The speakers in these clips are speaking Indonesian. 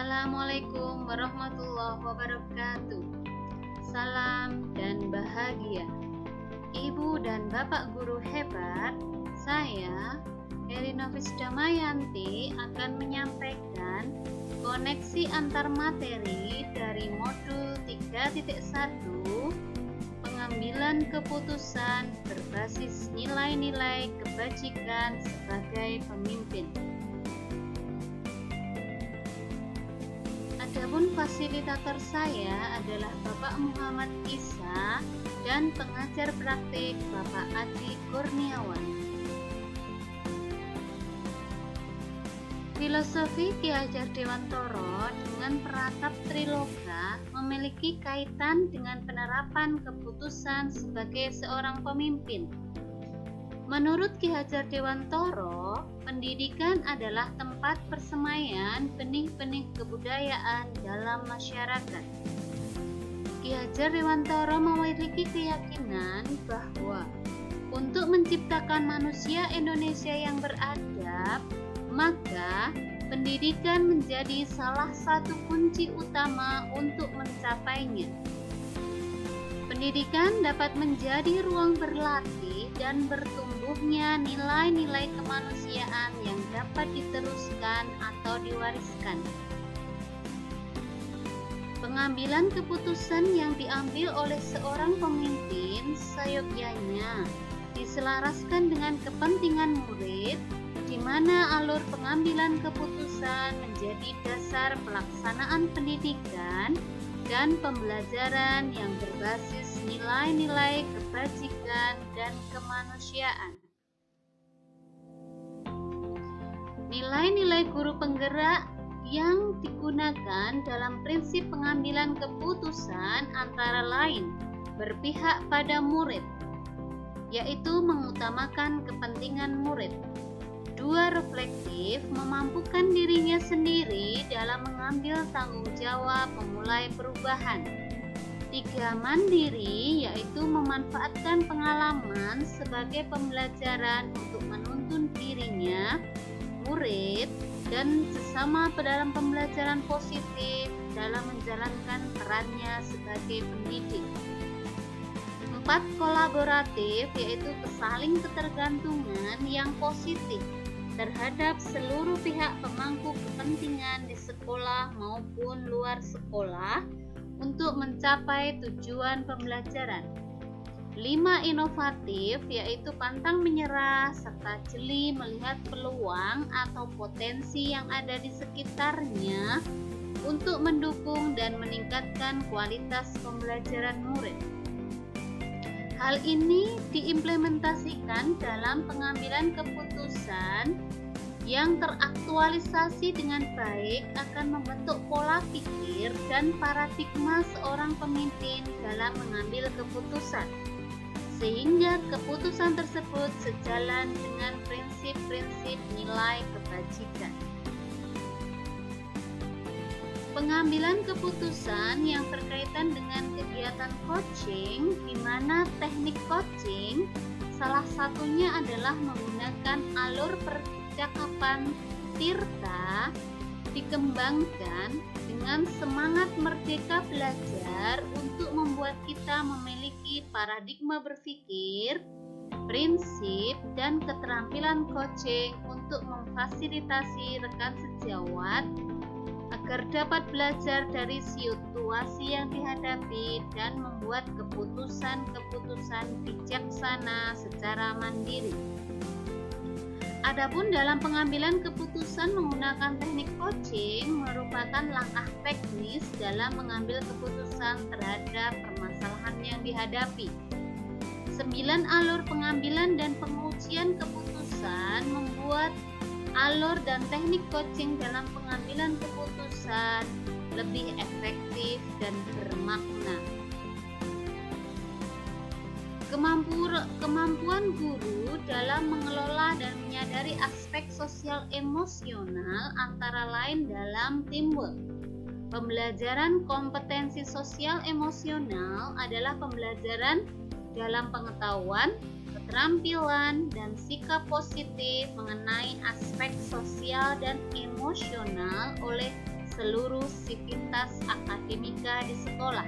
Assalamualaikum warahmatullahi wabarakatuh. Salam dan bahagia. Ibu dan Bapak guru hebat, saya Erinofis Damayanti akan menyampaikan koneksi antar materi dari modul 3.1 pengambilan keputusan berbasis nilai-nilai kebajikan sebagai pemimpin. Adapun fasilitator saya adalah Bapak Muhammad Isa dan pengajar praktik Bapak Adi Kurniawan. Filosofi Ki Hajar Dewantoro dengan peratap Triloga memiliki kaitan dengan penerapan keputusan sebagai seorang pemimpin. Menurut Ki Hajar Dewantoro, pendidikan adalah tempat persemaian benih-benih kebudayaan dalam masyarakat. Ki Hajar Dewantoro memiliki keyakinan bahwa untuk menciptakan manusia Indonesia yang beradab, maka pendidikan menjadi salah satu kunci utama untuk mencapainya. Pendidikan dapat menjadi ruang berlatih dan bertumbuhnya nilai-nilai kemanusiaan yang dapat diteruskan atau diwariskan. Pengambilan keputusan yang diambil oleh seorang pemimpin seyogyanya diselaraskan dengan kepentingan murid, di mana alur pengambilan keputusan menjadi dasar pelaksanaan pendidikan dan pembelajaran yang berbasis nilai-nilai kebajikan dan kemanusiaan. Nilai-nilai guru penggerak yang digunakan dalam prinsip pengambilan keputusan antara lain berpihak pada murid, yaitu mengutamakan kepentingan murid. 2. Reflektif, memampukan dirinya sendiri dalam mengambil tanggung jawab memulai perubahan. 3. Mandiri, yaitu memanfaatkan pengalaman sebagai pembelajaran untuk menuntun dirinya, murid, dan sesama dalam pembelajaran positif dalam menjalankan perannya sebagai pendidik. 4. Kolaboratif, yaitu saling ketergantungan yang positif terhadap seluruh pihak pemangku kepentingan di sekolah maupun luar sekolah untuk mencapai tujuan pembelajaran. 5. Inovatif, yaitu pantang menyerah serta jeli melihat peluang atau potensi yang ada di sekitarnya untuk mendukung dan meningkatkan kualitas pembelajaran murid. Hal ini diimplementasikan dalam pengambilan keputusan yang teraktualisasi dengan baik akan membentuk pola pikir dan paradigma seorang pemimpin dalam mengambil keputusan, sehingga keputusan tersebut sejalan dengan prinsip-prinsip nilai kebajikan. Pengambilan keputusan yang berkaitan dengan kegiatan coaching, di mana teknik coaching salah satunya adalah menggunakan alur percakapan Tirta, dikembangkan dengan semangat merdeka belajar untuk membuat kita memiliki paradigma berpikir, prinsip, dan keterampilan coaching untuk memfasilitasi rekan sejawat agar dapat belajar dari situasi yang dihadapi dan membuat keputusan-keputusan bijaksana secara mandiri. Adapun dalam pengambilan keputusan menggunakan teknik coaching merupakan langkah teknis dalam mengambil keputusan terhadap permasalahan yang dihadapi. 9 alur pengambilan dan pengujian keputusan membuat alur dan teknik coaching dalam pengambilan keputusan lebih efektif dan bermakna. Kemampuan guru dalam mengelola dan menyadari aspek sosial emosional antara lain dalam teamwork. Pembelajaran kompetensi sosial emosional adalah pembelajaran dalam pengetahuan, keterampilan, dan sikap positif mengenai aspek sosial dan emosional oleh seluruh sivitas akademika di sekolah.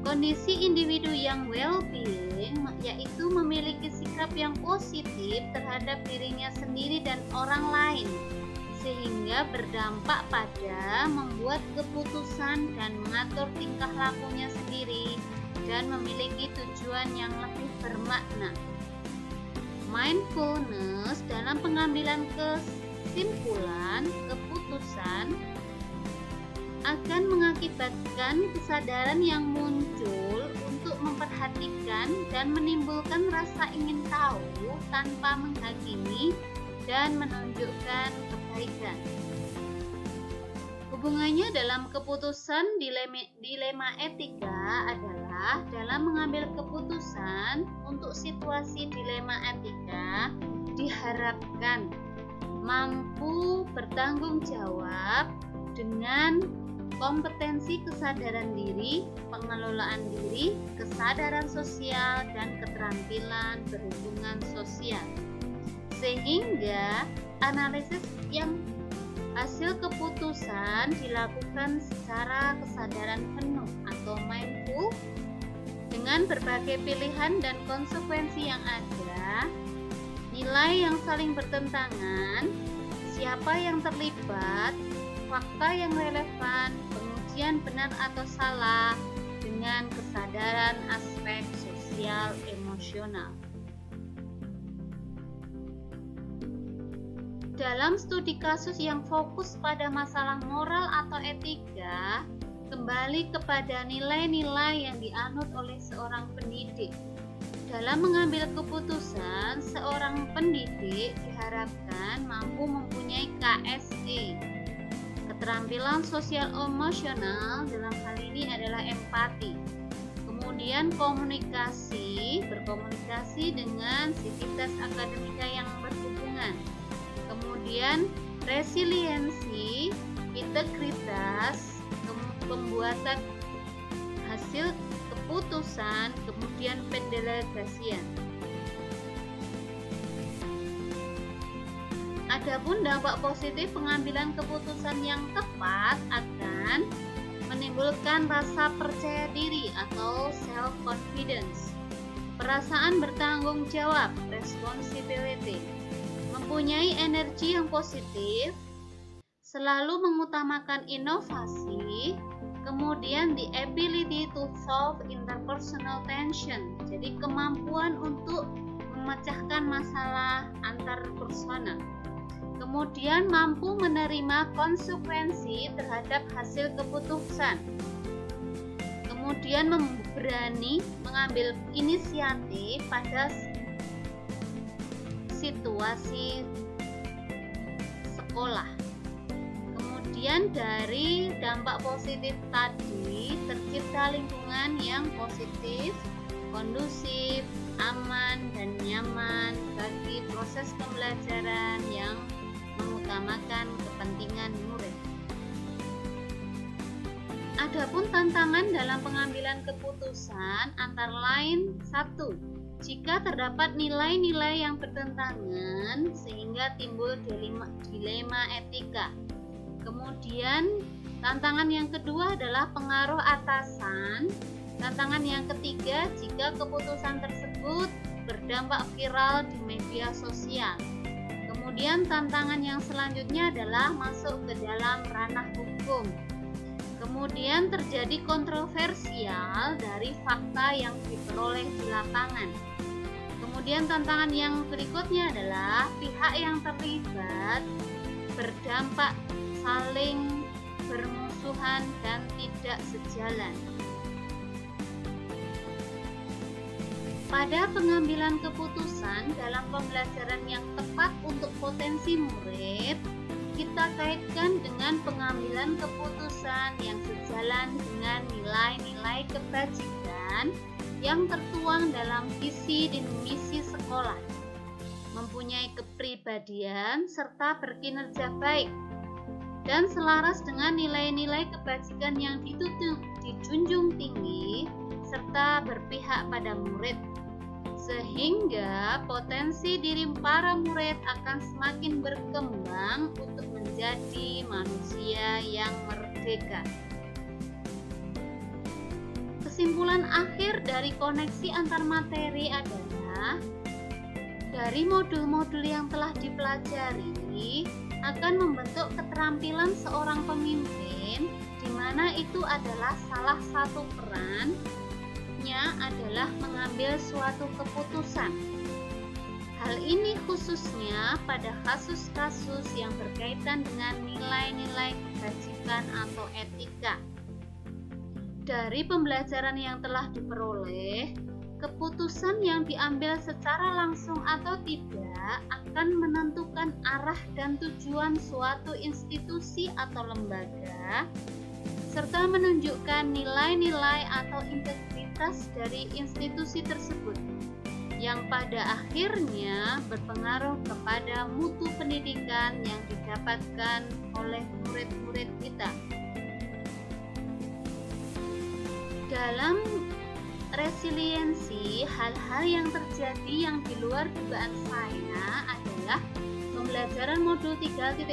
Kondisi individu yang well-being yaitu memiliki sikap yang positif terhadap dirinya sendiri dan orang lain, sehingga berdampak pada membuat keputusan dan mengatur tingkah lakunya sendiri dan memiliki tujuan yang lebih bermakna. Mindfulness dalam pengambilan kesimpulan keputusan akan mengakibatkan kesadaran yang muncul untuk memperhatikan dan menimbulkan rasa ingin tahu tanpa menghakimi dan menunjukkan kebaikan. Hubungannya dalam keputusan dilema etika adalah dalam mengambil keputusan untuk situasi dilema etika diharapkan mampu bertanggung jawab dengan kompetensi kesadaran diri, pengelolaan diri, kesadaran sosial, dan keterampilan berhubungan sosial. Sehingga analisis yang hasil keputusan dilakukan secara kesadaran penuh atau mindful dengan berbagai pilihan dan konsekuensi yang ada, nilai yang saling bertentangan, siapa yang terlibat, fakta yang relevan, pengujian benar atau salah dengan kesadaran aspek sosial emosional. Dalam studi kasus yang fokus pada masalah moral atau etika, kembali kepada nilai-nilai yang dianut oleh seorang pendidik. Dalam mengambil keputusan, seorang pendidik diharapkan mampu mempunyai KSE. Keterampilan sosial emosional dalam hal ini adalah empati. Kemudian berkomunikasi dengan sivitas akademika yang berhubungan. Kemudian resiliensi, integritas, pembuatan hasil keputusan, kemudian pendelegasian. Adapun dampak positif pengambilan keputusan yang tepat akan menimbulkan rasa percaya diri atau self-confidence, perasaan bertanggung jawab, responsibility, mempunyai energi yang positif, selalu mengutamakan inovasi, kemudian the ability to solve interpersonal tension, jadi kemampuan untuk memecahkan masalah antar personal. Kemudian mampu menerima konsekuensi terhadap hasil keputusan. Kemudian berani mengambil inisiatif pada situasi sekolah. Kemudian dari dampak positif tadi tercipta lingkungan yang positif, kondusif, aman, dan nyaman bagi proses pembelajaran yang mengutamakan kepentingan murid. Adapun tantangan dalam pengambilan keputusan antara lain 1. Jika terdapat nilai-nilai yang bertentangan sehingga timbul dilema etika. Kemudian tantangan yang kedua adalah pengaruh atasan. Tantangan yang ketiga, jika keputusan tersebut berdampak viral di media sosial. Kemudian tantangan yang selanjutnya adalah masuk ke dalam ranah hukum. Kemudian terjadi kontroversial dari fakta yang diperoleh di lapangan. Kemudian tantangan yang berikutnya adalah pihak yang terlibat berdampak saling bermusuhan dan tidak sejalan. Pada pengambilan keputusan dalam pembelajaran yang tepat untuk potensi murid, kita kaitkan dengan pengambilan keputusan yang sejalan dengan nilai-nilai kebajikan yang tertuang dalam visi dan misi sekolah, mempunyai kepribadian serta berkinerja baik, dan selaras dengan nilai-nilai kebajikan yang dijunjung tinggi serta berpihak pada murid, sehingga potensi diri para murid akan semakin berkembang untuk menjadi manusia yang merdeka. Kesimpulan akhir dari koneksi antar materi adalah dari modul-modul yang telah dipelajari akan membentuk keterampilan seorang pemimpin, di mana itu adalah salah satu perannya adalah mengambil suatu keputusan. Hal ini khususnya pada kasus-kasus yang berkaitan dengan nilai-nilai kebajikan atau etika. Dari pembelajaran yang telah diperoleh, keputusan yang diambil secara langsung atau tidak akan menentukan arah dan tujuan suatu institusi atau lembaga, serta menunjukkan nilai-nilai atau integritas dari institusi tersebut, yang pada akhirnya berpengaruh kepada mutu pendidikan yang didapatkan oleh murid-murid kita. Dalam resiliensi, hal-hal yang terjadi yang di luar dugaan saya adalah pembelajaran modul 3.1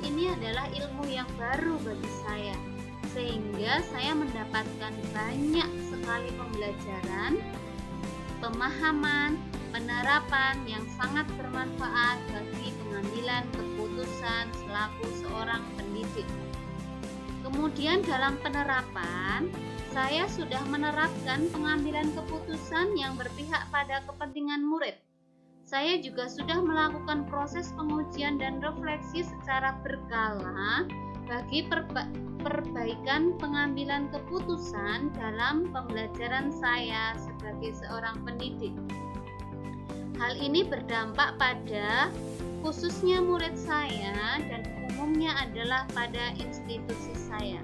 ini adalah ilmu yang baru bagi saya, sehingga saya mendapatkan banyak sekali pembelajaran, pemahaman, penerapan yang sangat bermanfaat bagi pengambilan keputusan selaku seorang pendidik. Kemudian dalam penerapan, saya sudah menerapkan pengambilan keputusan yang berpihak pada kepentingan murid. Saya juga sudah melakukan proses pengujian dan refleksi secara berkala bagi perbaikan pengambilan keputusan dalam pembelajaran saya sebagai seorang pendidik. Hal ini berdampak pada khususnya murid saya dan umumnya adalah pada institusi saya.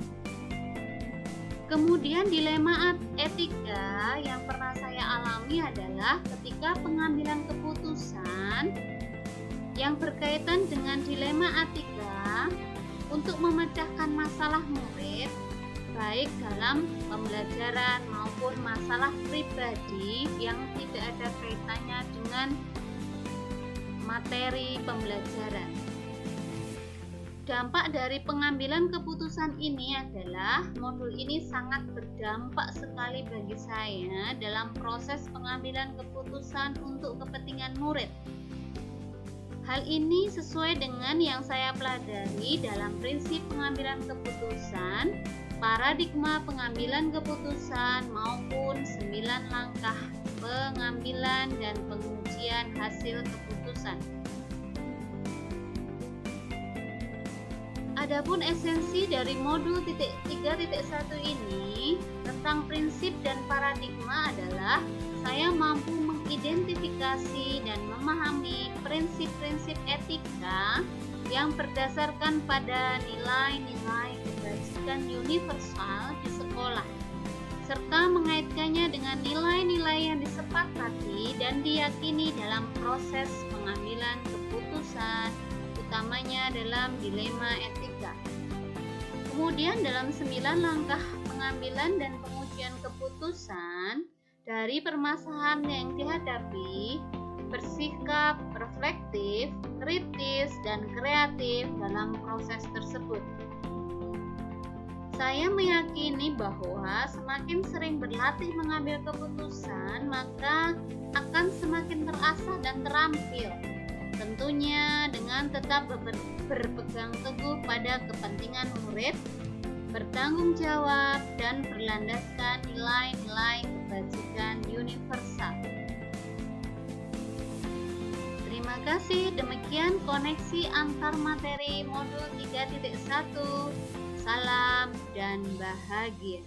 Kemudian dilema etika yang pernah saya alami adalah ketika pengambilan keputusan yang berkaitan dengan dilema etika untuk memecahkan masalah murid, baik dalam pembelajaran maupun masalah pribadi yang tidak ada kaitannya dengan materi pembelajaran. Dampak dari pengambilan keputusan ini adalah modul ini sangat berdampak sekali bagi saya dalam proses pengambilan keputusan untuk kepentingan murid. Hal ini sesuai dengan yang saya pelajari dalam prinsip pengambilan keputusan, paradigma pengambilan keputusan maupun 9 langkah pengambilan dan pengujian hasil keputusan. Adapun esensi dari modul 3.1 ini tentang prinsip dan paradigma adalah saya mampu mengidentifikasi dan memahami prinsip-prinsip etika yang berdasarkan pada nilai-nilai kebajikan universal di sekolah, serta mengaitkannya dengan nilai-nilai yang disepakati dan diyakini dalam proses pengambilan keputusan, utamanya dalam dilema etika. Kemudian dalam 9 langkah pengambilan dan pengujian keputusan dari permasalahan yang dihadapi, bersikap reflektif, kritis, dan kreatif dalam proses tersebut. Saya meyakini bahwa semakin sering berlatih mengambil keputusan, maka akan semakin terasah dan terampil. Tentunya dengan tetap berpegang teguh pada kepentingan murid, bertanggung jawab, dan berlandaskan nilai-nilai kebajikan universal. Terima kasih, demikian koneksi antar materi modul 3.1. Salam dan bahagia.